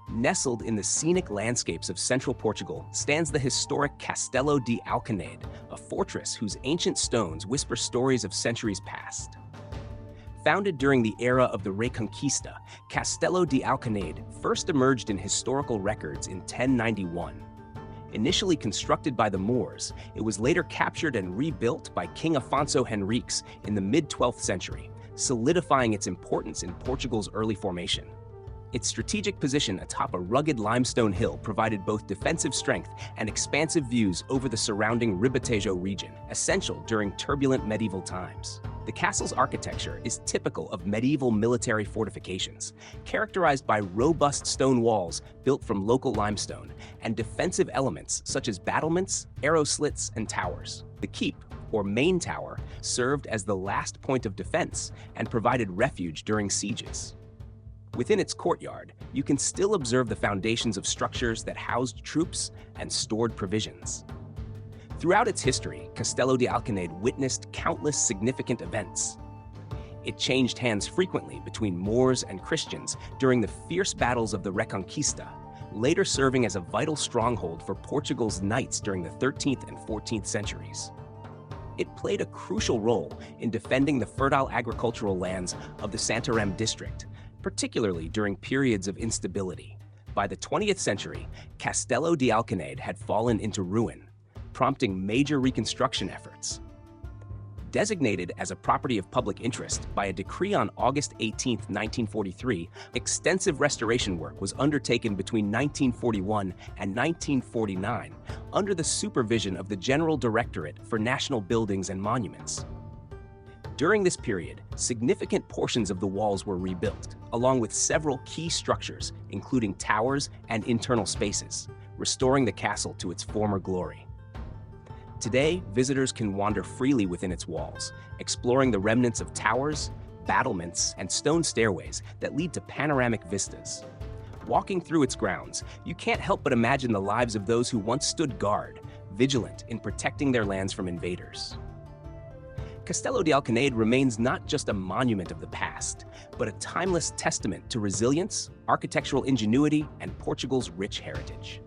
Nestled in the scenic landscapes of central Portugal stands the historic Castelo de Alcanede, a fortress whose ancient stones whisper stories of centuries past. Founded during the era of the Reconquista, Castelo de Alcanede first emerged in historical records in 1091. Initially constructed by the Moors, it was later captured and rebuilt by King Afonso Henriques in the mid-12th century, solidifying its importance in Portugal's early formation. Its strategic position atop a rugged limestone hill provided both defensive strength and expansive views over the surrounding Ribatejo region, essential during turbulent medieval times. The castle's architecture is typical of medieval military fortifications, characterized by robust stone walls built from local limestone and defensive elements such as battlements, arrow slits, and towers. The keep, or main tower, served as the last point of defense and provided refuge during sieges. Within its courtyard, you can still observe the foundations of structures that housed troops and stored provisions. Throughout its history, Castelo de Alcanede witnessed countless significant events. It changed hands frequently between Moors and Christians during the fierce battles of the Reconquista, later serving as a vital stronghold for Portugal's knights during the 13th and 14th centuries. It played a crucial role in defending the fertile agricultural lands of the Santarém district, particularly during periods of instability. By the 20th century, Castelo de Alcanede had fallen into ruin, prompting major reconstruction efforts. Designated as a property of public interest by a decree on August 18, 1943, extensive restoration work was undertaken between 1941 and 1949 under the supervision of the General Directorate for National Buildings and Monuments. During this period, significant portions of the walls were rebuilt, along with several key structures, including towers and internal spaces, restoring the castle to its former glory. Today, visitors can wander freely within its walls, exploring the remnants of towers, battlements, and stone stairways that lead to panoramic vistas. Walking through its grounds, you can't help but imagine the lives of those who once stood guard, vigilant in protecting their lands from invaders. Castelo de Alcanede remains not just a monument of the past, but a timeless testament to resilience, architectural ingenuity, and Portugal's rich heritage.